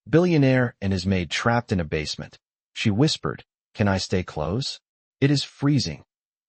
Billionaire and his maid trapped in a basement. She whispered, "Can I stay close? It is freezing."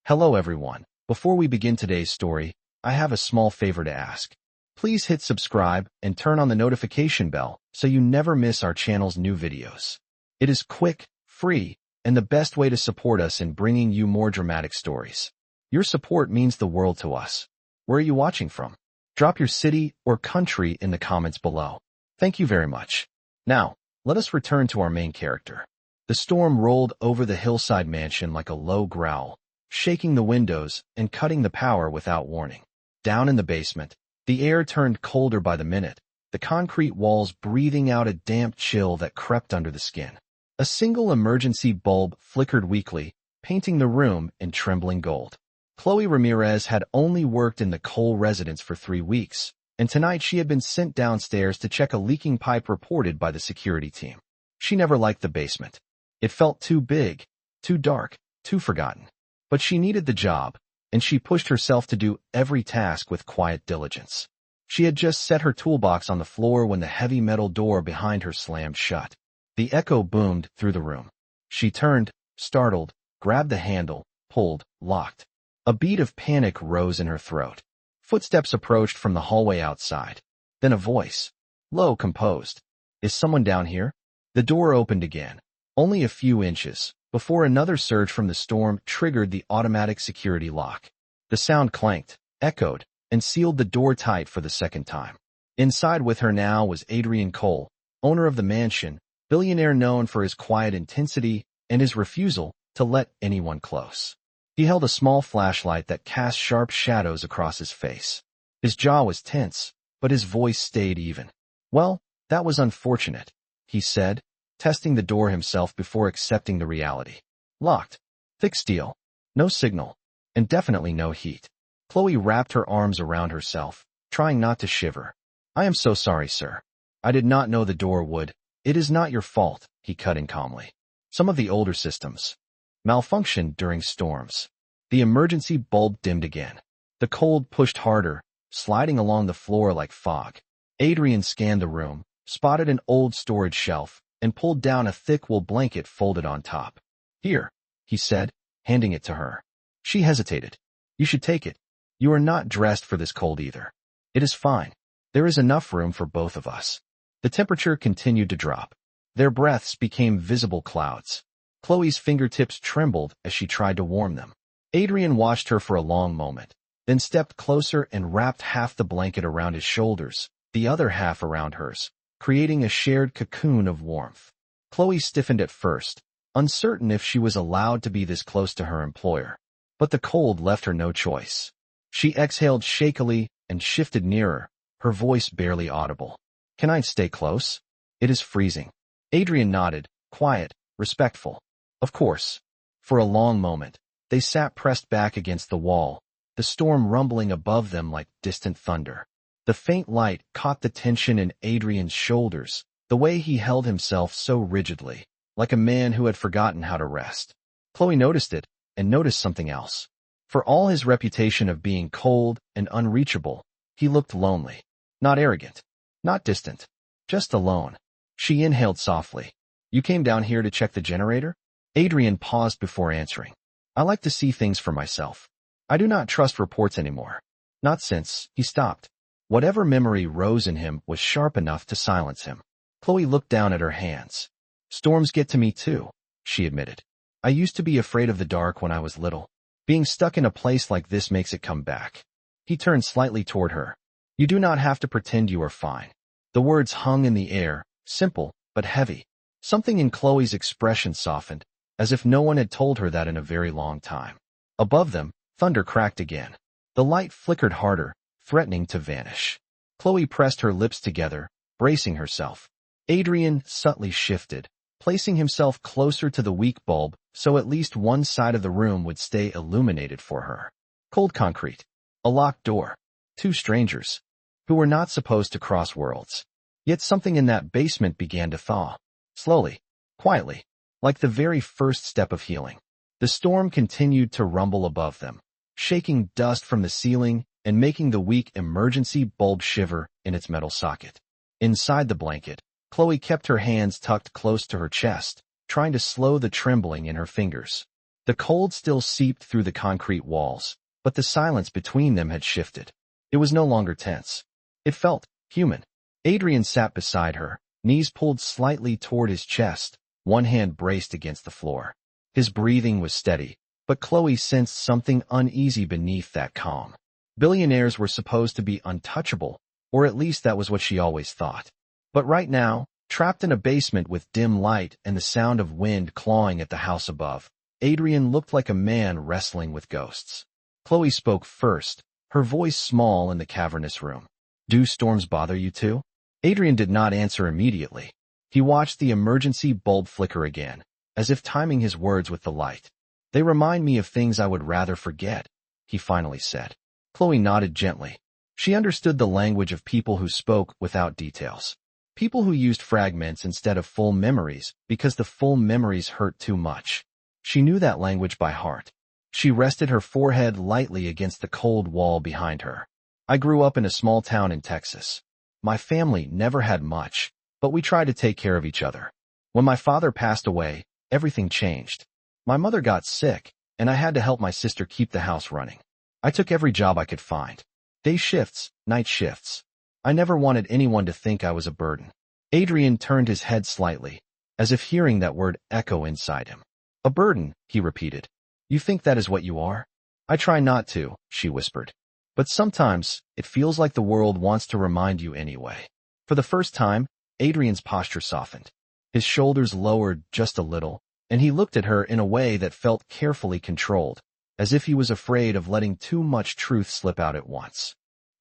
Hello everyone. Before we begin today's story, I have a small favor to ask. Please hit subscribe and turn on the notification bell so you never miss our channel's new videos. It is quick, free, and the best way to support us in bringing you more dramatic stories. Your support means the world to us. Where are you watching from? Drop your city or country in the comments below. Thank you very much. Now, let us return to our main character. The storm rolled over the hillside mansion like a low growl, shaking the windows and cutting the power without warning. Down in the basement, the air turned colder by the minute, the concrete walls breathing out a damp chill that crept under the skin. A single emergency bulb flickered weakly, painting the room in trembling gold. Chloe Ramirez had only worked in the Cole residence for 3 weeks, and tonight she had been sent downstairs to check a leaking pipe reported by the security team. She never liked the basement. It felt too big, too dark, too forgotten. But she needed the job, and she pushed herself to do every task with quiet diligence. She had just set her toolbox on the floor when the heavy metal door behind her slammed shut. The echo boomed through the room. She turned, startled, grabbed the handle, pulled, locked. A beat of panic rose in her throat. Footsteps approached from the hallway outside. Then a voice. Low, composed. "Is someone down here?" The door opened again, only a few inches, before another surge from the storm triggered the automatic security lock. The sound clanked, echoed, and sealed the door tight for the second time. Inside with her now was Adrian Cole, owner of the mansion, billionaire known for his quiet intensity and his refusal to let anyone close. He held a small flashlight that cast sharp shadows across his face. His jaw was tense, but his voice stayed even. "Well, that was unfortunate," he said, testing the door himself before accepting the reality. Locked. Thick steel. No signal. And definitely no heat. Chloe wrapped her arms around herself, trying not to shiver. "I am so sorry, sir. I did not know the door would." "It is not your fault," he cut in calmly. "Some of the older systems malfunctioned during storms." The emergency bulb dimmed again. The cold pushed harder, sliding along the floor like fog. Adrian scanned the room, spotted an old storage shelf, and pulled down a thick wool blanket folded on top. "Here," he said, handing it to her. She hesitated. "You should take it. You are not dressed for this cold either." "It is fine. There is enough room for both of us." The temperature continued to drop. Their breaths became visible clouds. Chloe's fingertips trembled as she tried to warm them. Adrian watched her for a long moment, then stepped closer and wrapped half the blanket around his shoulders, the other half around hers, creating a shared cocoon of warmth. Chloe stiffened at first, uncertain if she was allowed to be this close to her employer. But the cold left her no choice. She exhaled shakily and shifted nearer, her voice barely audible. "Can I stay close? It is freezing." Adrian nodded, quiet, respectful. "Of course." For a long moment, they sat pressed back against the wall, the storm rumbling above them like distant thunder. The faint light caught the tension in Adrian's shoulders, the way he held himself so rigidly, like a man who had forgotten how to rest. Chloe noticed it, and noticed something else. For all his reputation of being cold and unreachable, he looked lonely. Not arrogant, not distant, just alone. She inhaled softly. "You came down here to check the generator?" Adrian paused before answering. "I like to see things for myself. I do not trust reports anymore." Not since, he stopped. Whatever memory rose in him was sharp enough to silence him. Chloe looked down at her hands. "Storms get to me too," she admitted. "I used to be afraid of the dark when I was little. Being stuck in a place like this makes it come back." He turned slightly toward her. "You do not have to pretend you are fine." The words hung in the air, simple but heavy. Something in Chloe's expression softened, as if no one had told her that in a very long time. Above them, thunder cracked again. The light flickered harder, threatening to vanish. Chloe pressed her lips together, bracing herself. Adrian subtly shifted, placing himself closer to the weak bulb so at least one side of the room would stay illuminated for her. Cold concrete. A locked door. 2 strangers, who were not supposed to cross worlds. Yet something in that basement began to thaw. Slowly, quietly, like the very first step of healing. The storm continued to rumble above them, shaking dust from the ceiling and making the weak emergency bulb shiver in its metal socket. Inside the blanket, Chloe kept her hands tucked close to her chest, trying to slow the trembling in her fingers. The cold still seeped through the concrete walls, but the silence between them had shifted. It was no longer tense. It felt human. Adrian sat beside her, knees pulled slightly toward his chest, one hand braced against the floor. His breathing was steady, but Chloe sensed something uneasy beneath that calm. Billionaires were supposed to be untouchable, or at least that was what she always thought. But right now, trapped in a basement with dim light and the sound of wind clawing at the house above, Adrian looked like a man wrestling with ghosts. Chloe spoke first, her voice small in the cavernous room. "Do storms bother you too?" Adrian did not answer immediately. He watched the emergency bulb flicker again, as if timing his words with the light. "They remind me of things I would rather forget," he finally said. Chloe nodded gently. She understood the language of people who spoke without details. People who used fragments instead of full memories because the full memories hurt too much. She knew that language by heart. She rested her forehead lightly against the cold wall behind her. "I grew up in a small town in Texas. My family never had much, but we tried to take care of each other. When my father passed away, everything changed. My mother got sick, and I had to help my sister keep the house running. I took every job I could find. Day shifts, night shifts. I never wanted anyone to think I was a burden." Adrian turned his head slightly, as if hearing that word echo inside him. "A burden," he repeated. "You think that is what you are?" "I try not to," she whispered. "But sometimes, it feels like the world wants to remind you anyway." For the first time, Adrian's posture softened. His shoulders lowered just a little, and he looked at her in a way that felt carefully controlled, as if he was afraid of letting too much truth slip out at once.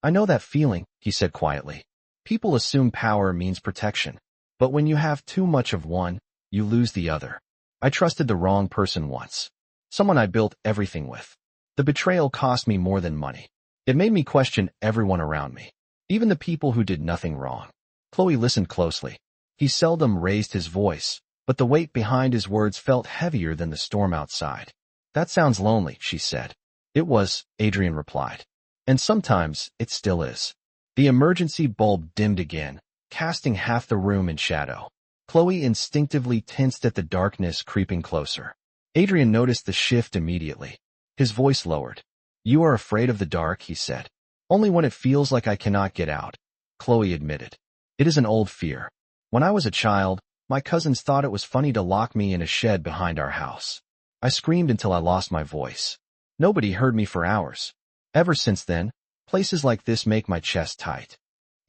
"I know that feeling," he said quietly. "People assume power means protection, but when you have too much of one, you lose the other. I trusted the wrong person once. Someone I built everything with. The betrayal cost me more than money. It made me question everyone around me, even the people who did nothing wrong." Chloe listened closely. He seldom raised his voice, but the weight behind his words felt heavier than the storm outside. "That sounds lonely," she said. "It was," Adrian replied. "And sometimes it still is." The emergency bulb dimmed again, casting half the room in shadow. Chloe instinctively tensed at the darkness creeping closer. Adrian noticed the shift immediately. His voice lowered. "You are afraid of the dark," he said. "Only when it feels like I cannot get out," Chloe admitted. "It is an old fear. When I was a child, my cousins thought it was funny to lock me in a shed behind our house. I screamed until I lost my voice. Nobody heard me for hours. Ever since then, places like this make my chest tight."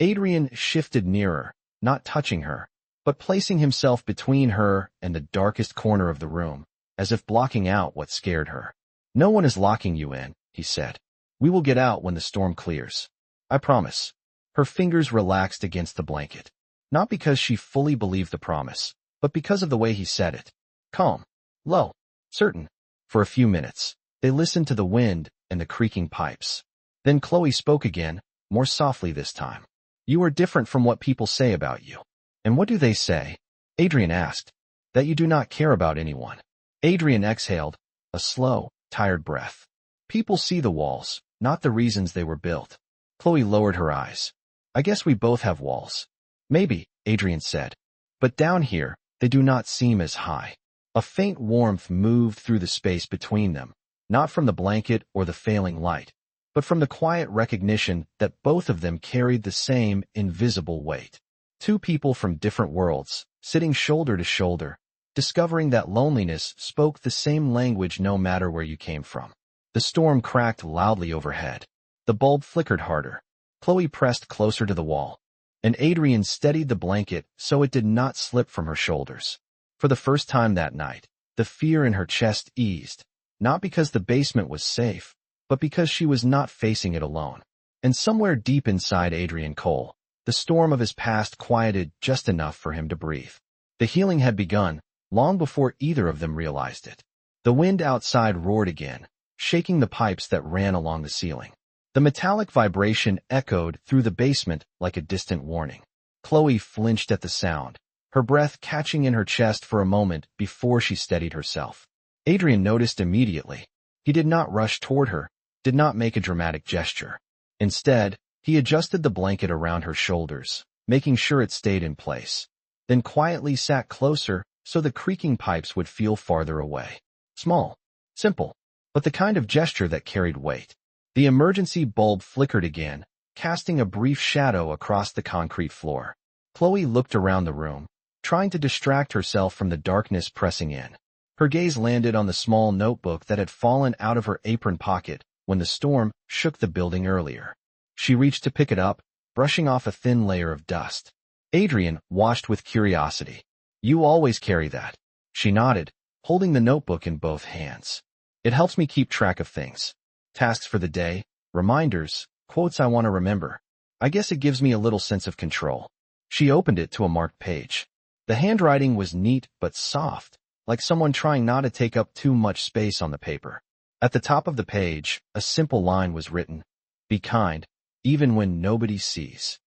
Adrian shifted nearer, not touching her, but placing himself between her and the darkest corner of the room, as if blocking out what scared her. "No one is locking you in," he said. "We will get out when the storm clears. I promise." Her fingers relaxed against the blanket, not because she fully believed the promise, but because of the way he said it. Calm, low, certain. For a few minutes, they listened to the wind and the creaking pipes. Then Chloe spoke again, more softly this time. "You are different from what people say about you." "And what do they say?" Adrian asked. "That you do not care about anyone." Adrian exhaled, a slow, tired breath. "People see the walls, not the reasons they were built." Chloe lowered her eyes. "I guess we both have walls." "Maybe," Adrian said. "But down here, they do not seem as high." A faint warmth moved through the space between them, not from the blanket or the failing light, but from the quiet recognition that both of them carried the same invisible weight. Two people from different worlds, sitting shoulder to shoulder, discovering that loneliness spoke the same language no matter where you came from. The storm cracked loudly overhead. The bulb flickered harder. Chloe pressed closer to the wall, and Adrian steadied the blanket so it did not slip from her shoulders. For the first time that night, the fear in her chest eased, not because the basement was safe, but because she was not facing it alone. And somewhere deep inside Adrian Cole, the storm of his past quieted just enough for him to breathe. The healing had begun, long before either of them realized it. The wind outside roared again, shaking the pipes that ran along the ceiling. The metallic vibration echoed through the basement like a distant warning. Chloe flinched at the sound, her breath catching in her chest for a moment before she steadied herself. Adrian noticed immediately. He did not rush toward her, did not make a dramatic gesture. Instead, he adjusted the blanket around her shoulders, making sure it stayed in place. then quietly sat closer so the creaking pipes would feel farther away. Small, simple, but the kind of gesture that carried weight. The emergency bulb flickered again, casting a brief shadow across the concrete floor. Chloe looked around the room, trying to distract herself from the darkness pressing in. Her gaze landed on the small notebook that had fallen out of her apron pocket when the storm shook the building earlier. She reached to pick it up, brushing off a thin layer of dust. Adrian watched with curiosity. "You always carry that." She nodded, holding the notebook in both hands. "It helps me keep track of things. Tasks for the day, reminders, quotes I want to remember. I guess it gives me a little sense of control." She opened it to a marked page. The handwriting was neat but soft, like someone trying not to take up too much space on the paper. At the top of the page, a simple line was written, "Be kind, even when nobody sees."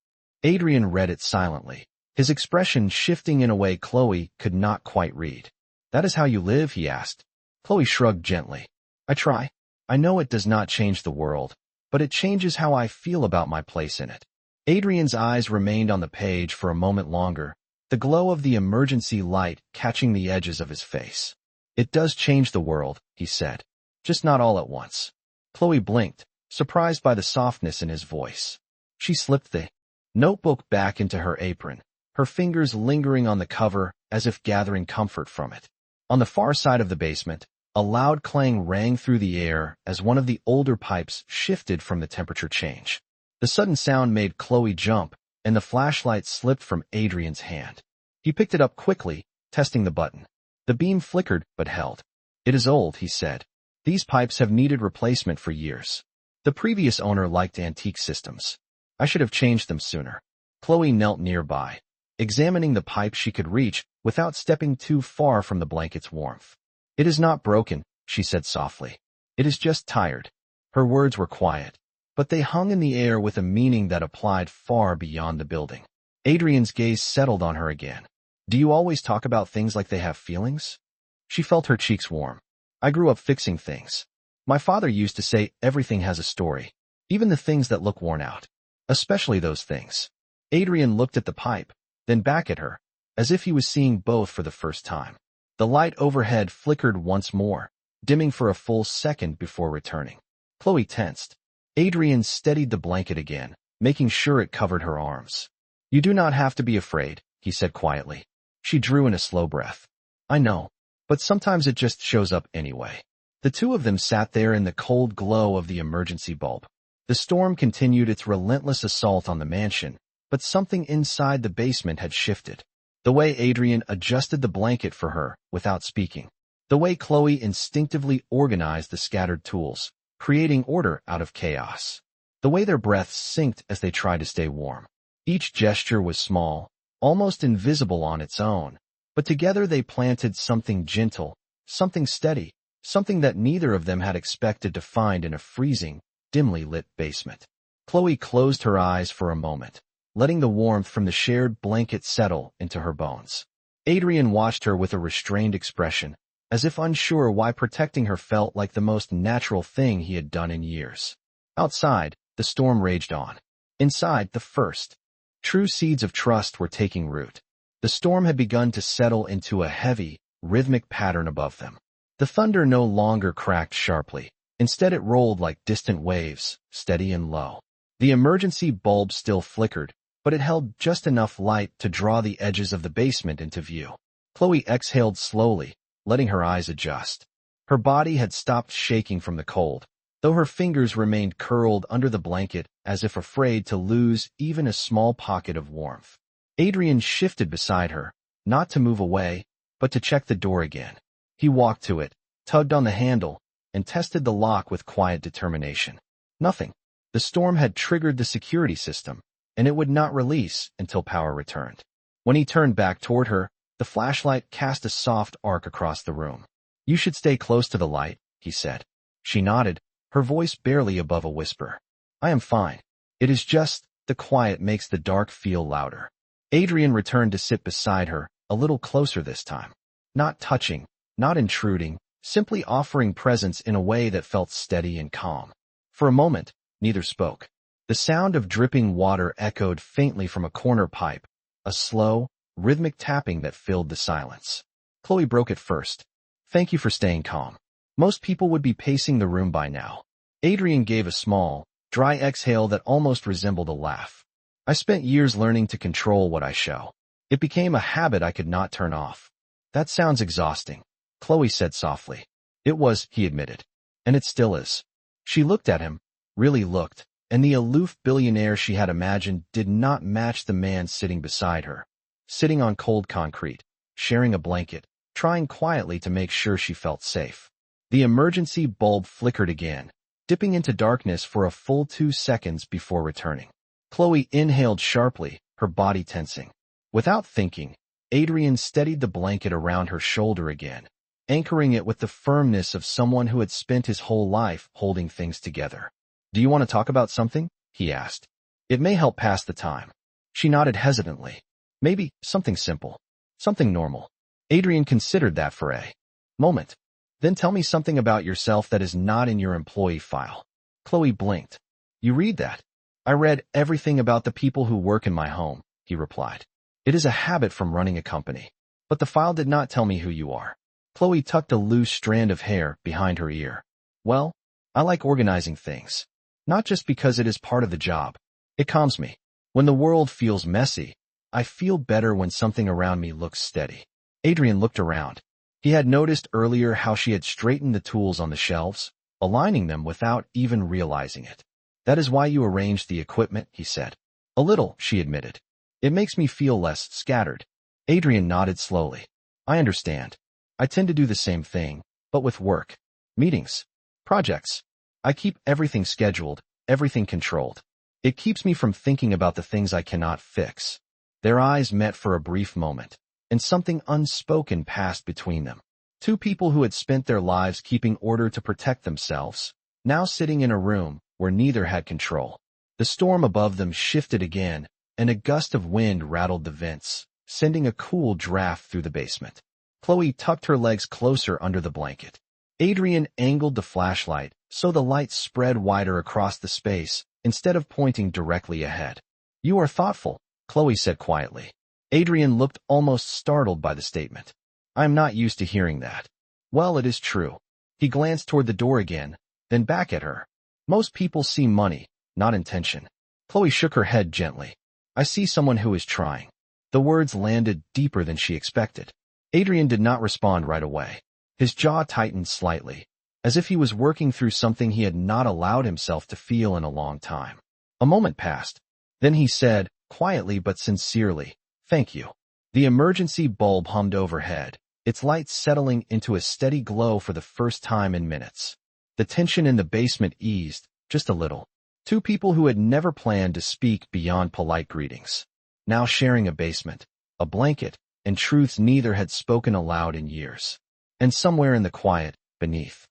Adrian read it silently, his expression shifting in a way Chloe could not quite read. "That is how you live?" he asked. Chloe shrugged gently. "I try. I know it does not change the world, but it changes how I feel about my place in it." Adrian's eyes remained on the page for a moment longer, the glow of the emergency light catching the edges of his face. "It does change the world," he said, "just not all at once." Chloe blinked, surprised by the softness in his voice. She slipped the notebook back into her apron, her fingers lingering on the cover as if gathering comfort from it. On the far side of the basement, a loud clang rang through the air as one of the older pipes shifted from the temperature change. The sudden sound made Chloe jump, and the flashlight slipped from Adrian's hand. He picked it up quickly, testing the button. The beam flickered but held. "It is old," he said. "These pipes have needed replacement for years. The previous owner liked antique systems. I should have changed them sooner." Chloe knelt nearby, examining the pipe she could reach without stepping too far from the blanket's warmth. "It is not broken," she said softly. "It is just tired." Her words were quiet, but they hung in the air with a meaning that applied far beyond the building. Adrian's gaze settled on her again. "Do you always talk about things like they have feelings?" She felt her cheeks warm. "I grew up fixing things. My father used to say everything has a story, even the things that look worn out. Especially those things." Adrian looked at the pipe, then back at her, as if he was seeing both for the first time. The light overhead flickered once more, dimming for a full second before returning. Chloe tensed. Adrian steadied the blanket again, making sure it covered her arms. "You do not have to be afraid," he said quietly. She drew in a slow breath. "I know, but sometimes it just shows up anyway." The two of them sat there in the cold glow of the emergency bulb. The storm continued its relentless assault on the mansion, but something inside the basement had shifted. The way Adrian adjusted the blanket for her without speaking. The way Chloe instinctively organized the scattered tools, creating order out of chaos. The way their breaths synced as they tried to stay warm. Each gesture was small, almost invisible on its own, but together they planted something gentle, something steady, something that neither of them had expected to find in a freezing, dimly lit basement. Chloe closed her eyes for a moment, letting the warmth from the shared blanket settle into her bones. Adrian watched her with a restrained expression, as if unsure why protecting her felt like the most natural thing he had done in years. Outside, the storm raged on. Inside, the first true seeds of trust were taking root. The storm had begun to settle into a heavy, rhythmic pattern above them. The thunder no longer cracked sharply. Instead it rolled like distant waves, steady and low. The emergency bulb still flickered, but it held just enough light to draw the edges of the basement into view. Chloe exhaled slowly, letting her eyes adjust. Her body had stopped shaking from the cold, though her fingers remained curled under the blanket as if afraid to lose even a small pocket of warmth. Adrian shifted beside her, not to move away, but to check the door again. He walked to it, tugged on the handle, and tested the lock with quiet determination. Nothing. The storm had triggered the security system, and it would not release until power returned. When he turned back toward her, the flashlight cast a soft arc across the room. "You should stay close to the light," he said. She nodded, her voice barely above a whisper. "I am fine. It is just, the quiet makes the dark feel louder." Adrian returned to sit beside her, a little closer this time. Not touching, not intruding, simply offering presence in a way that felt steady and calm. For a moment, neither spoke. The sound of dripping water echoed faintly from a corner pipe, a slow, rhythmic tapping that filled the silence. Chloe broke it first. Thank you for staying calm. Most people would be pacing the room by now. Adrian gave a small, dry exhale that almost resembled a laugh. I spent years learning to control what I show. It became a habit I could not turn off. That sounds exhausting, Chloe said softly. It was, he admitted. And it still is. She looked at him, really looked, and the aloof billionaire she had imagined did not match the man sitting beside her. Sitting on cold concrete, sharing a blanket, trying quietly to make sure she felt safe. The emergency bulb flickered again, dipping into darkness for a full 2 seconds before returning. Chloe inhaled sharply, her body tensing. Without thinking, Adrian steadied the blanket around her shoulder again, anchoring it with the firmness of someone who had spent his whole life holding things together. Do you want to talk about something? He asked. It may help pass the time. She nodded hesitantly. Maybe something simple. Something normal. Adrian considered that for a moment. Then tell me something about yourself that is not in your employee file. Chloe blinked. You read that? I read everything about the people who work in my home, he replied. It is a habit from running a company. But the file did not tell me who you are. Chloe tucked a loose strand of hair behind her ear. Well, I like organizing things. Not just because it is part of the job. It calms me. When the world feels messy, I feel better when something around me looks steady. Adrian looked around. He had noticed earlier how she had straightened the tools on the shelves, aligning them without even realizing it. That is why you arranged the equipment, he said. A little, she admitted. It makes me feel less scattered. Adrian nodded slowly. I understand. I tend to do the same thing, but with work, meetings, projects. I keep everything scheduled, everything controlled. It keeps me from thinking about the things I cannot fix. Their eyes met for a brief moment, and something unspoken passed between them. Two people who had spent their lives keeping order to protect themselves, now sitting in a room where neither had control. The storm above them shifted again, and a gust of wind rattled the vents, sending a cool draft through the basement. Chloe tucked her legs closer under the blanket. Adrian angled the flashlight so the light spread wider across the space instead of pointing directly ahead. You are thoughtful, Chloe said quietly. Adrian looked almost startled by the statement. I am not used to hearing that. Well, it is true. He glanced toward the door again, then back at her. Most people see money, not intention. Chloe shook her head gently. I see someone who is trying. The words landed deeper than she expected. Adrian did not respond right away. His jaw tightened slightly, as if he was working through something he had not allowed himself to feel in a long time. A moment passed. Then he said, quietly but sincerely, thank you. The emergency bulb hummed overhead, its light settling into a steady glow for the first time in minutes. The tension in the basement eased, just a little. Two people who had never planned to speak beyond polite greetings, now sharing a basement, a blanket, and truths neither had spoken aloud in years. And somewhere in the quiet, beneath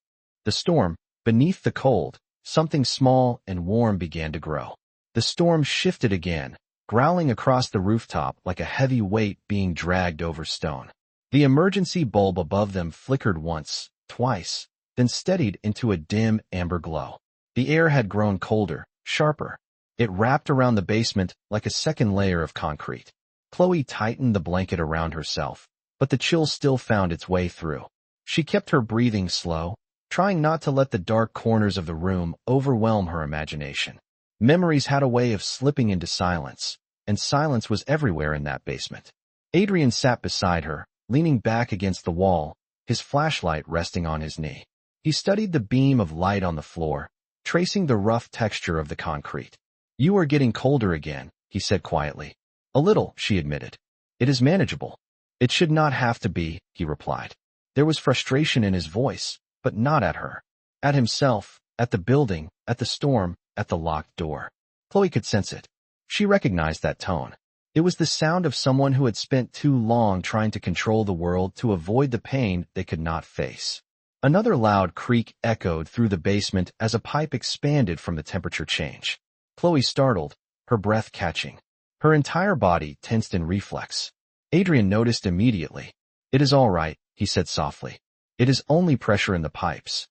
the storm, beneath the cold, something small and warm began to grow. The storm shifted again, growling across the rooftop like a heavy weight being dragged over stone. The emergency bulb above them flickered once, twice, then steadied into a dim amber glow. The air had grown colder, sharper. It wrapped around the basement like a second layer of concrete. Chloe tightened the blanket around herself, but the chill still found its way through. She kept her breathing slow, trying not to let the dark corners of the room overwhelm her imagination. Memories had a way of slipping into silence, and silence was everywhere in that basement. Adrian sat beside her, leaning back against the wall, his flashlight resting on his knee. He studied the beam of light on the floor, tracing the rough texture of the concrete. You are getting colder again, he said quietly. A little, she admitted. It is manageable. It should not have to be, he replied. There was frustration in his voice, but not at her. At himself, at the building, at the storm, at the locked door. Chloe could sense it. She recognized that tone. It was the sound of someone who had spent too long trying to control the world to avoid the pain they could not face. Another loud creak echoed through the basement as a pipe expanded from the temperature change. Chloe startled, her breath catching. Her entire body tensed in reflex. Adrian noticed immediately. It is all right, he said softly. It is only pressure in the pipes.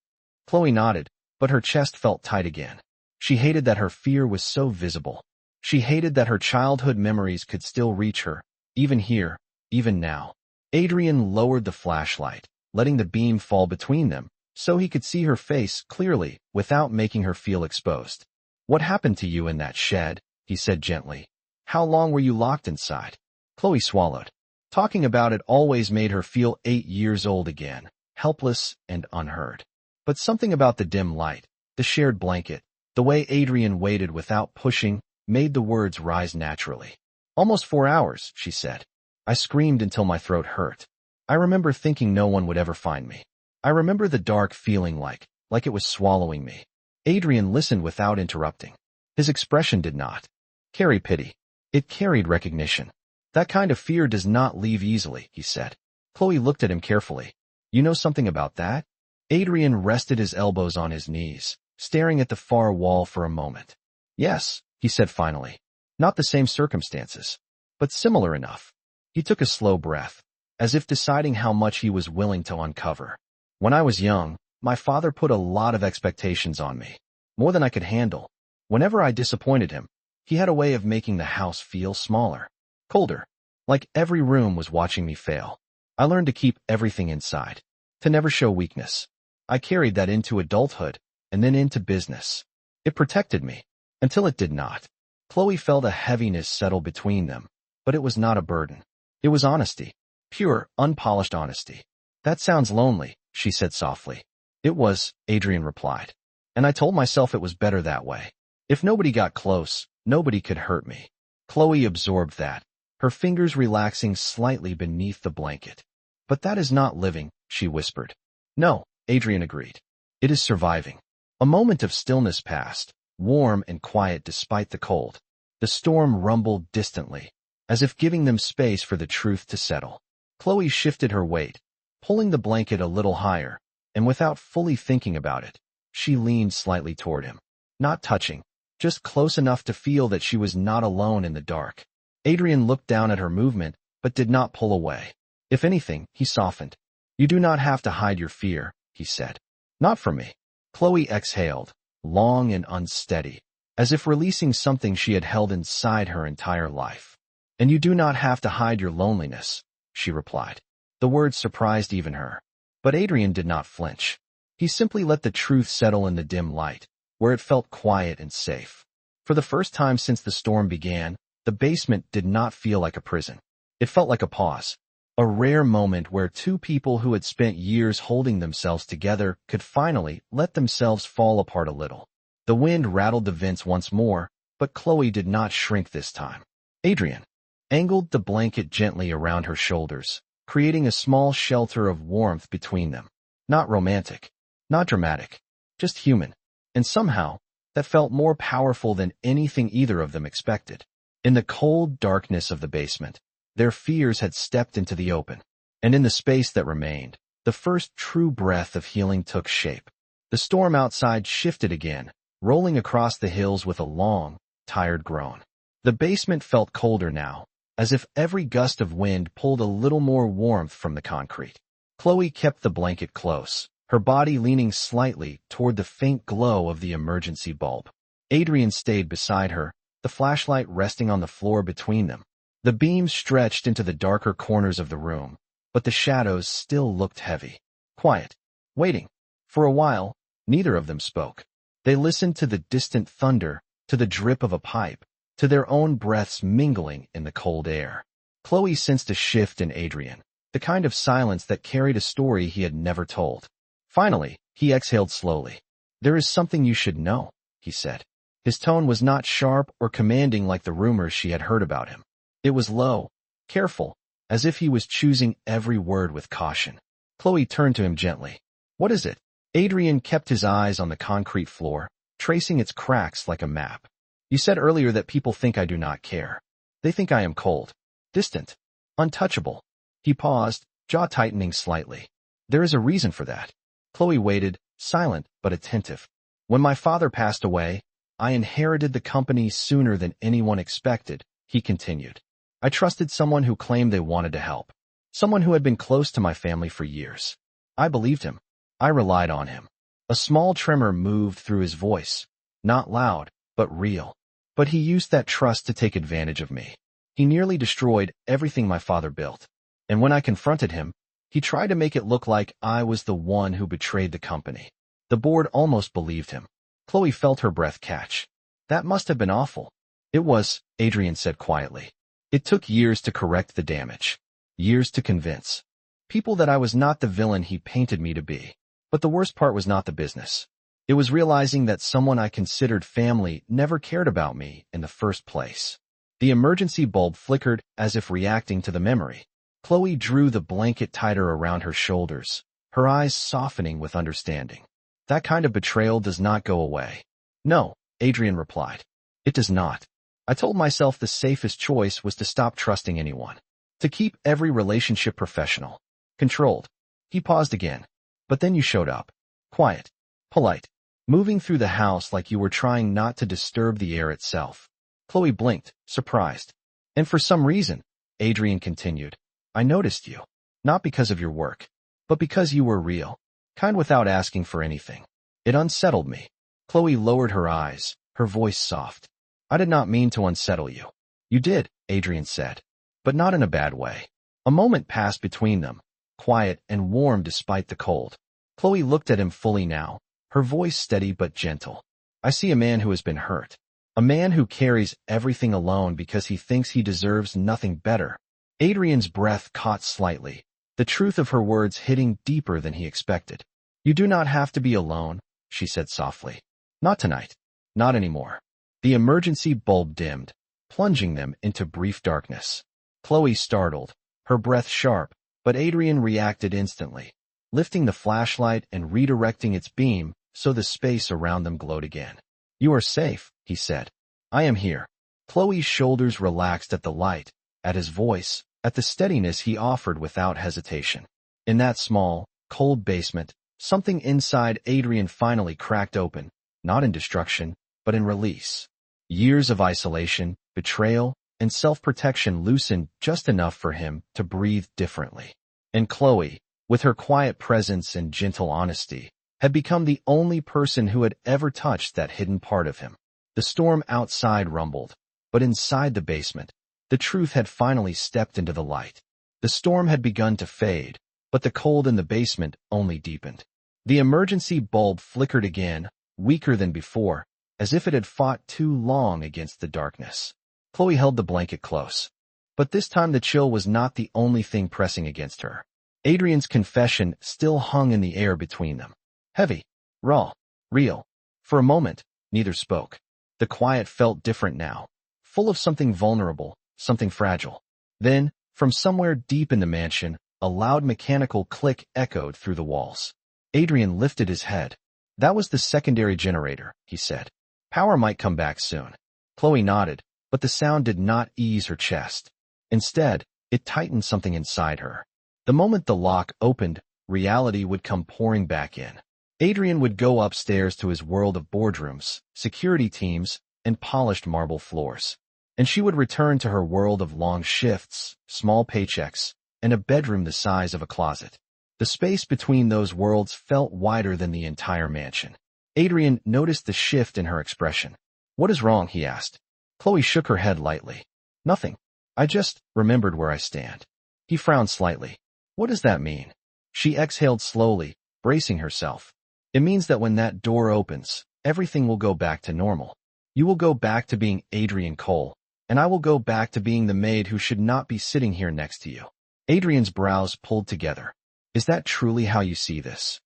Chloe nodded, but her chest felt tight again. She hated that her fear was so visible. She hated that her childhood memories could still reach her, even here, even now. Adrian lowered the flashlight, letting the beam fall between them, so he could see her face clearly without making her feel exposed. "What happened to you in that shed?" he said gently. "How long were you locked inside?" Chloe swallowed. Talking about it always made her feel 8 years old again, helpless and unheard. But something about the dim light, the shared blanket, the way Adrian waited without pushing, made the words rise naturally. "Almost 4 hours," she said. "I screamed until my throat hurt. I remember thinking no one would ever find me. I remember the dark feeling like it was swallowing me." Adrian listened without interrupting. His expression did not carry pity. It carried recognition. "That kind of fear does not leave easily," he said. Chloe looked at him carefully. "You know something about that?" Adrian rested his elbows on his knees, staring at the far wall for a moment. "Yes," he said finally. "Not the same circumstances, but similar enough." He took a slow breath, as if deciding how much he was willing to uncover. "When I was young, my father put a lot of expectations on me, more than I could handle. Whenever I disappointed him, he had a way of making the house feel smaller, colder, like every room was watching me fail. I learned to keep everything inside, to never show weakness. I carried that into adulthood, and then into business. It protected me, until it did not." Chloe felt a heaviness settle between them, but it was not a burden. It was honesty, pure, unpolished honesty. "That sounds lonely," she said softly. "It was," Adrian replied. "And I told myself it was better that way. If nobody got close, nobody could hurt me." Chloe absorbed that, her fingers relaxing slightly beneath the blanket. "But that is not living," she whispered. "No," Adrian agreed. "It is surviving." A moment of stillness passed, warm and quiet despite the cold. The storm rumbled distantly, as if giving them space for the truth to settle. Chloe shifted her weight, pulling the blanket a little higher, and without fully thinking about it, she leaned slightly toward him. Not touching, just close enough to feel that she was not alone in the dark. Adrian looked down at her movement, but did not pull away. If anything, he softened. "You do not have to hide your fear," he said. "Not from me." Chloe exhaled, long and unsteady, as if releasing something she had held inside her entire life. "And you do not have to hide your loneliness," she replied. The words surprised even her. But Adrian did not flinch. He simply let the truth settle in the dim light, where it felt quiet and safe. For the first time since the storm began, the basement did not feel like a prison. It felt like a pause. A rare moment where two people who had spent years holding themselves together could finally let themselves fall apart a little. The wind rattled the vents once more, but Chloe did not shrink this time. Adrian angled the blanket gently around her shoulders, creating a small shelter of warmth between them. Not romantic, not dramatic, just human. And somehow, that felt more powerful than anything either of them expected. In the cold darkness of the basement, their fears had stepped into the open, and in the space that remained, the first true breath of healing took shape. The storm outside shifted again, rolling across the hills with a long, tired groan. The basement felt colder now, as if every gust of wind pulled a little more warmth from the concrete. Chloe kept the blanket close, her body leaning slightly toward the faint glow of the emergency bulb. Adrian stayed beside her, the flashlight resting on the floor between them. The beam stretched into the darker corners of the room, but the shadows still looked heavy. Quiet. Waiting. For a while, neither of them spoke. They listened to the distant thunder, to the drip of a pipe, to their own breaths mingling in the cold air. Chloe sensed a shift in Adrian, the kind of silence that carried a story he had never told. Finally, he exhaled slowly. "There is something you should know," he said. His tone was not sharp or commanding like the rumors she had heard about him. It was low, careful, as if he was choosing every word with caution. Chloe turned to him gently. "What is it?" Adrian kept his eyes on the concrete floor, tracing its cracks like a map. "You said earlier that people think I do not care. They think I am cold, distant, untouchable." He paused, jaw tightening slightly. "There is a reason for that." Chloe waited, silent but attentive. "When my father passed away, I inherited the company sooner than anyone expected," he continued. "I trusted someone who claimed they wanted to help, someone who had been close to my family for years. I believed him. I relied on him." A small tremor moved through his voice, not loud, but real. "But he used that trust to take advantage of me. He nearly destroyed everything my father built. And when I confronted him, he tried to make it look like I was the one who betrayed the company. The board almost believed him. Chloe felt her breath catch. That must have been awful. It was, Adrian said quietly. It took years to correct the damage. Years to convince people that I was not the villain he painted me to be. But the worst part was not the business. It was realizing that someone I considered family never cared about me in the first place. The emergency bulb flickered as if reacting to the memory. Chloe drew the blanket tighter around her shoulders, her eyes softening with understanding. That kind of betrayal does not go away. No, Adrian replied. It does not. I told myself the safest choice was to stop trusting anyone. To keep every relationship professional. Controlled. He paused again. But then you showed up. Quiet. Polite. Moving through the house like you were trying not to disturb the air itself. Chloe blinked, surprised. And for some reason, Adrian continued, I noticed you. Not because of your work, but because you were real. Kind without asking for anything. It unsettled me. Chloe lowered her eyes, her voice soft. I did not mean to unsettle you. You did, Adrian said. But not in a bad way. A moment passed between them, quiet and warm despite the cold. Chloe looked at him fully now, her voice steady but gentle. I see a man who has been hurt. A man who carries everything alone because he thinks he deserves nothing better. Adrian's breath caught slightly, the truth of her words hitting deeper than he expected. You do not have to be alone, she said softly. Not tonight. Not anymore. The emergency bulb dimmed, plunging them into brief darkness. Chloe startled, her breath sharp, but Adrian reacted instantly, lifting the flashlight and redirecting its beam so the space around them glowed again. You are safe, he said. I am here. Chloe's shoulders relaxed at the light, at his voice, at the steadiness he offered without hesitation. In that small, cold basement, something inside Adrian finally cracked open, not in destruction, but in release. Years of isolation, betrayal, and self-protection loosened just enough for him to breathe differently. And Chloe, with her quiet presence and gentle honesty, had become the only person who had ever touched that hidden part of him. The storm outside rumbled, but inside the basement, the truth had finally stepped into the light. The storm had begun to fade, but the cold in the basement only deepened. The emergency bulb flickered again, weaker than before, as if it had fought too long against the darkness. Chloe held the blanket close. But this time the chill was not the only thing pressing against her. Adrian's confession still hung in the air between them. Heavy, raw, real. For a moment, neither spoke. The quiet felt different now, full of something vulnerable, something fragile. Then, from somewhere deep in the mansion, a loud mechanical click echoed through the walls. Adrian lifted his head. That was the secondary generator, he said. Power might come back soon. Chloe nodded, but the sound did not ease her chest. Instead, it tightened something inside her. The moment the lock opened, reality would come pouring back in. Adrian would go upstairs to his world of boardrooms, security teams, and polished marble floors. And she would return to her world of long shifts, small paychecks, and a bedroom the size of a closet. The space between those worlds felt wider than the entire mansion. Adrian noticed the shift in her expression. What is wrong? He asked. Chloe shook her head lightly. Nothing. I just remembered where I stand. He frowned slightly. What does that mean? She exhaled slowly, bracing herself. It means that when that door opens, everything will go back to normal. You will go back to being Adrian Cole, and I will go back to being the maid who should not be sitting here next to you. Adrian's brows pulled together. Is that truly how you see this?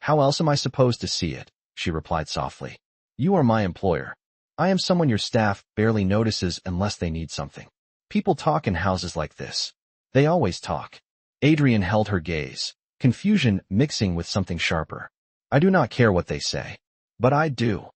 How else am I supposed to see it? She replied softly. You are my employer. I am someone your staff barely notices unless they need something. People talk in houses like this. They always talk. Adrian held her gaze, confusion mixing with something sharper. I do not care what they say. But I do,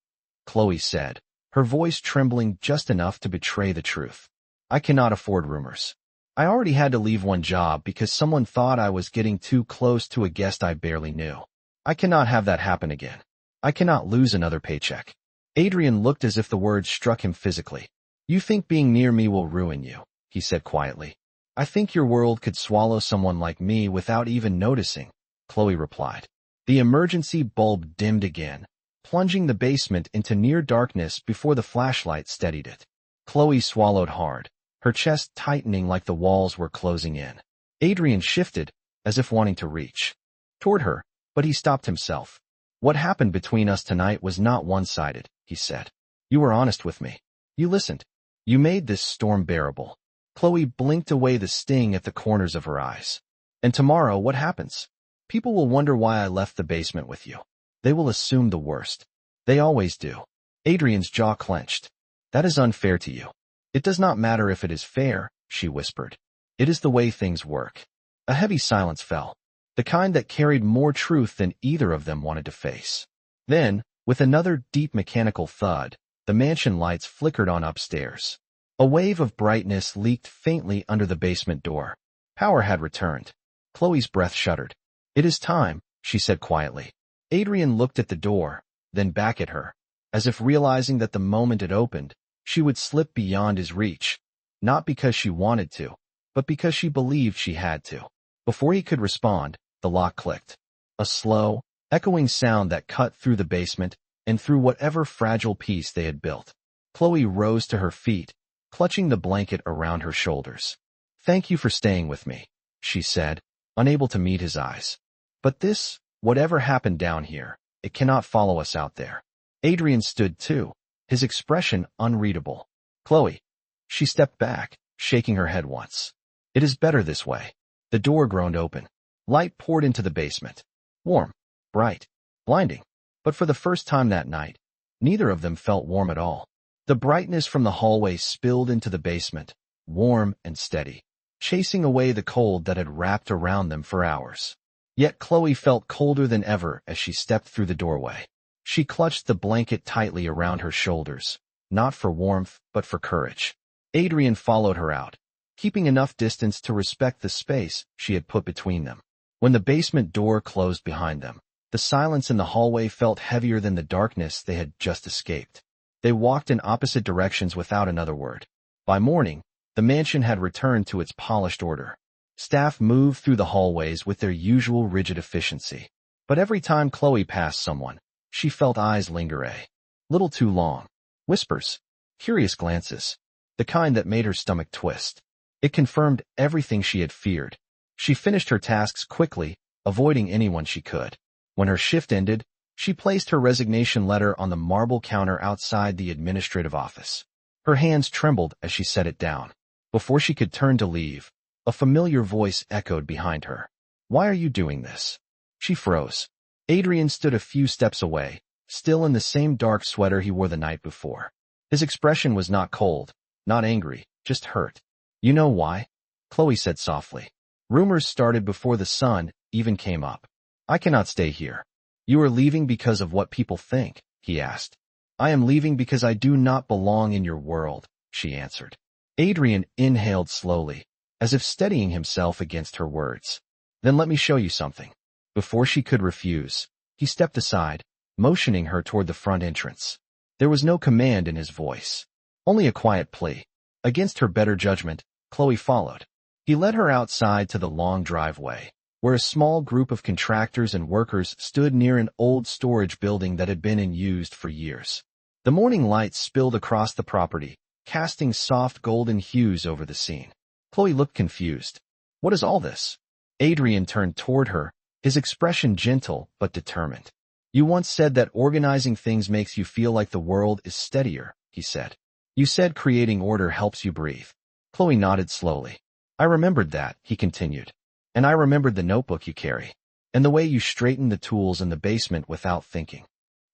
Chloe said, her voice trembling just enough to betray the truth. I cannot afford rumors. I already had to leave one job because someone thought I was getting too close to a guest I barely knew. I cannot have that happen again. I cannot lose another paycheck. Adrian looked as if the words struck him physically. You think being near me will ruin you, he said quietly. I think your world could swallow someone like me without even noticing, Chloe replied. The emergency bulb dimmed again, plunging the basement into near darkness before the flashlight steadied it. Chloe swallowed hard, her chest tightening like the walls were closing in. Adrian shifted, as if wanting to reach toward her, but he stopped himself. What happened between us tonight was not one-sided, he said. You were honest with me. You listened. You made this storm bearable. Chloe blinked away the sting at the corners of her eyes. And tomorrow, what happens? People will wonder why I left the basement with you. They will assume the worst. They always do. Adrian's jaw clenched. That is unfair to you. It does not matter if it is fair, she whispered. It is the way things work. A heavy silence fell, the kind that carried more truth than either of them wanted to face. Then, with another deep mechanical thud, the mansion lights flickered on upstairs. A wave of brightness leaked faintly under the basement door. Power had returned. Chloe's breath shuddered. It is time, she said quietly. Adrian looked at the door, then back at her, as if realizing that the moment it opened, she would slip beyond his reach, not because she wanted to, but because she believed she had to. Before he could respond, the lock clicked. A slow, echoing sound that cut through the basement and through whatever fragile peace they had built. Chloe rose to her feet, clutching the blanket around her shoulders. Thank you for staying with me, she said, unable to meet his eyes. But this, whatever happened down here, it cannot follow us out there. Adrian stood too, his expression unreadable. Chloe. She stepped back, shaking her head once. It is better this way. The door groaned open. Light poured into the basement. Warm, bright, blinding. But for the first time that night, neither of them felt warm at all. The brightness from the hallway spilled into the basement, warm and steady, chasing away the cold that had wrapped around them for hours. Yet Chloe felt colder than ever as she stepped through the doorway. She clutched the blanket tightly around her shoulders, not for warmth, but for courage. Adrian followed her out, keeping enough distance to respect the space she had put between them. When the basement door closed behind them, the silence in the hallway felt heavier than the darkness they had just escaped. They walked in opposite directions without another word. By morning, the mansion had returned to its polished order. Staff moved through the hallways with their usual rigid efficiency. But every time Chloe passed someone, she felt eyes linger a little too long. Whispers, curious glances, the kind that made her stomach twist. It confirmed everything she had feared. She finished her tasks quickly, avoiding anyone she could. When her shift ended, she placed her resignation letter on the marble counter outside the administrative office. Her hands trembled as she set it down. Before she could turn to leave, a familiar voice echoed behind her. Why are you doing this? She froze. Adrian stood a few steps away, still in the same dark sweater he wore the night before. His expression was not cold, not angry, just hurt. You know why? Chloe said softly. Rumors started before the sun even came up. I cannot stay here. You are leaving because of what people think, he asked. I am leaving because I do not belong in your world, she answered. Adrian inhaled slowly, as if steadying himself against her words. Then let me show you something. Before she could refuse, he stepped aside, motioning her toward the front entrance. There was no command in his voice, only a quiet plea. Against her better judgment, Chloe followed. He led her outside to the long driveway, where a small group of contractors and workers stood near an old storage building that had been unused for years. The morning light spilled across the property, casting soft golden hues over the scene. Chloe looked confused. What is all this? Adrian turned toward her, his expression gentle but determined. You once said that organizing things makes you feel like the world is steadier, he said. You said creating order helps you breathe. Chloe nodded slowly. I remembered that, he continued. And I remembered the notebook you carry, and the way you straighten the tools in the basement without thinking.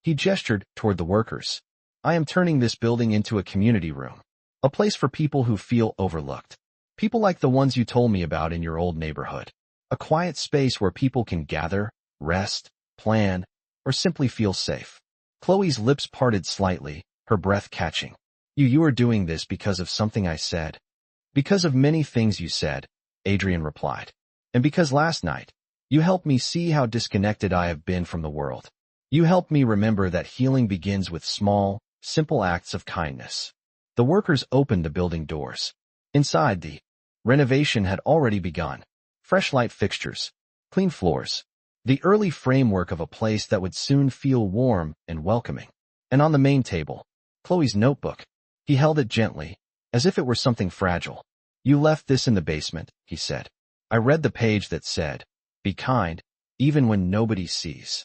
He gestured toward the workers. I am turning this building into a community room, a place for people who feel overlooked. People like the ones you told me about in your old neighborhood. A quiet space where people can gather, rest, plan, or simply feel safe. Chloe's lips parted slightly, her breath catching. You are doing this because of something I said. Because of many things you said, Adrian replied. And because last night, you helped me see how disconnected I have been from the world. You helped me remember that healing begins with small, simple acts of kindness. The workers opened the building doors. Inside, the renovation had already begun. Fresh light fixtures, clean floors, the early framework of a place that would soon feel warm and welcoming. And on the main table, Chloe's notebook. He held it gently, as if it were something fragile. You left this in the basement, he said. I read the page that said, "Be kind, even when nobody sees."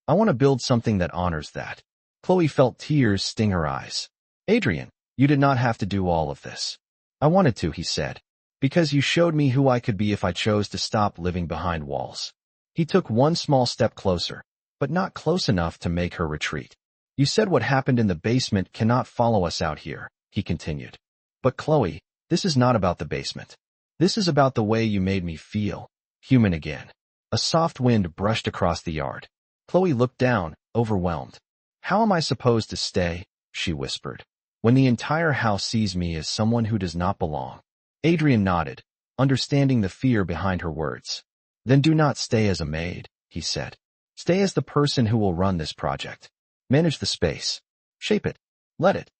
I want to build something that honors that. Chloe felt tears sting her eyes. Adrian, you did not have to do all of this. I wanted to, he said, because you showed me who I could be if I chose to stop living behind walls. He took one small step closer, but not close enough to make her retreat. You said what happened in the basement cannot follow us out here, he continued. But Chloe, this is not about the basement. This is about the way you made me feel, human again. A soft wind brushed across the yard. Chloe looked down, overwhelmed. How am I supposed to stay? She whispered. When the entire house sees me as someone who does not belong. Adrian nodded, understanding the fear behind her words. Then do not stay as a maid, he said. Stay as the person who will run this project. Manage the space. Shape it. Let it.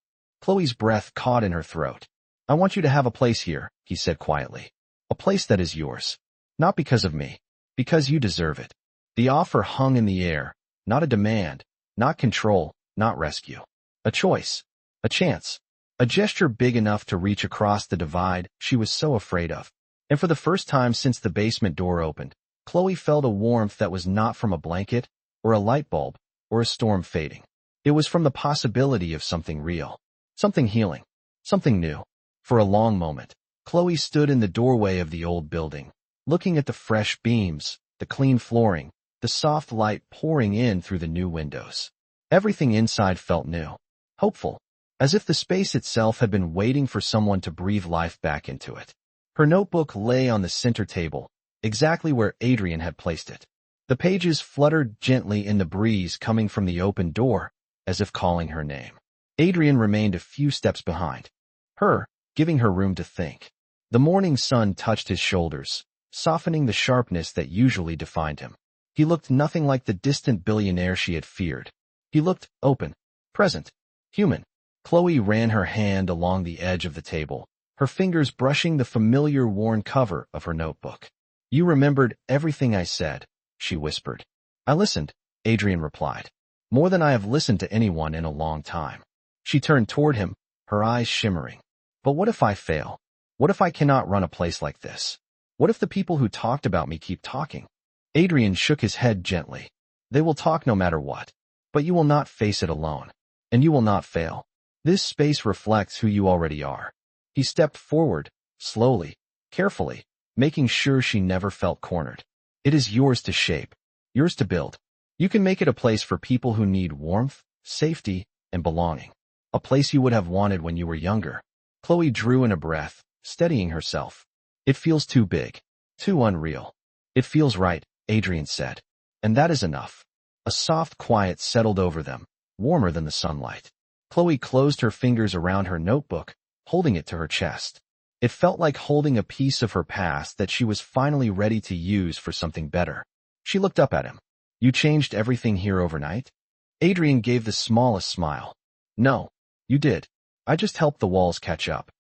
Chloe's breath caught in her throat. I want you to have a place here, he said quietly. A place that is yours. Not because of me. Because you deserve it. The offer hung in the air, not a demand, not control, not rescue. A choice. A chance. A gesture big enough to reach across the divide she was so afraid of. And for the first time since the basement door opened, Chloe felt a warmth that was not from a blanket, or a light bulb, or a storm fading. It was from the possibility of something real. Something healing. Something new. For a long moment, Chloe stood in the doorway of the old building, looking at the fresh beams, the clean flooring, the soft light pouring in through the new windows. Everything inside felt new. Hopeful. As if the space itself had been waiting for someone to breathe life back into it. Her notebook lay on the center table, exactly where Adrian had placed it. The pages fluttered gently in the breeze coming from the open door, as if calling her name. Adrian remained a few steps behind her, giving her room to think. The morning sun touched his shoulders, softening the sharpness that usually defined him. He looked nothing like the distant billionaire she had feared. He looked open, present, human. Chloe ran her hand along the edge of the table, her fingers brushing the familiar worn cover of her notebook. You remembered everything I said, she whispered. I listened, Adrian replied. More than I have listened to anyone in a long time. She turned toward him, her eyes shimmering. But what if I fail? What if I cannot run a place like this? What if the people who talked about me keep talking? Adrian shook his head gently. They will talk no matter what. But you will not face it alone. And you will not fail. This space reflects who you already are. He stepped forward, slowly, carefully, making sure she never felt cornered. It is yours to shape, yours to build. You can make it a place for people who need warmth, safety, and belonging. A place you would have wanted when you were younger. Chloe drew in a breath, steadying herself. It feels too big, too unreal. It feels right, Adrian said. And that is enough. A soft quiet settled over them, warmer than the sunlight. Chloe closed her fingers around her notebook, holding it to her chest. It felt like holding a piece of her past that she was finally ready to use for something better. She looked up at him. You changed everything here overnight? Adrian gave the smallest smile. No, you did. I just helped the walls catch up.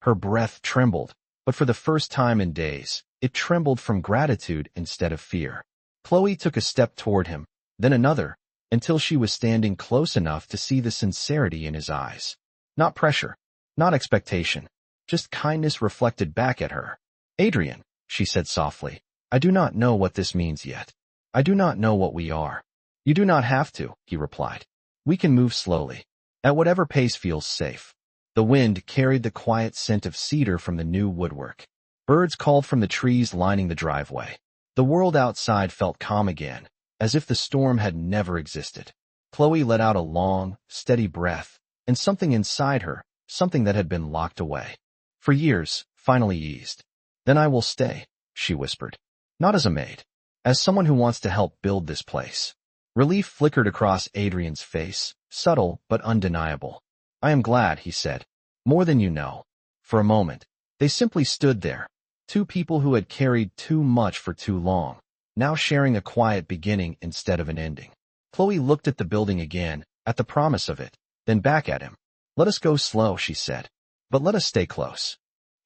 Her breath trembled, but for the first time in days, it trembled from gratitude instead of fear. Chloe took a step toward him, then another, until she was standing close enough to see the sincerity in his eyes. Not pressure, not expectation, just kindness reflected back at her. Adrian, she said softly, I do not know what this means yet. I do not know what we are. You do not have to, he replied. We can move slowly, at whatever pace feels safe. The wind carried the quiet scent of cedar from the new woodwork. Birds called from the trees lining the driveway. The world outside felt calm again, as if the storm had never existed. Chloe let out a long, steady breath, and something inside her, something that had been locked away for years, finally eased. Then I will stay, she whispered. Not as a maid. As someone who wants to help build this place. Relief flickered across Adrian's face, subtle but undeniable. I am glad, he said. More than you know. For a moment, they simply stood there. Two people who had carried too much for too long, now sharing a quiet beginning instead of an ending. Chloe looked at the building again, at the promise of it, then back at him. Let us go slow, she said. But let us stay close.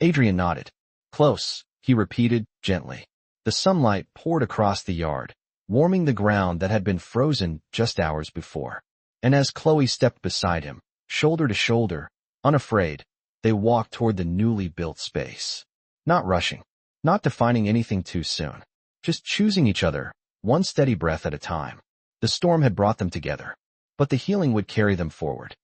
Adrian nodded. Close, he repeated, gently. The sunlight poured across the yard, warming the ground that had been frozen just hours before. And as Chloe stepped beside him, shoulder to shoulder, unafraid, they walked toward the newly built space. Not rushing, not defining anything too soon, just choosing each other, one steady breath at a time. The storm had brought them together, but the healing would carry them forward.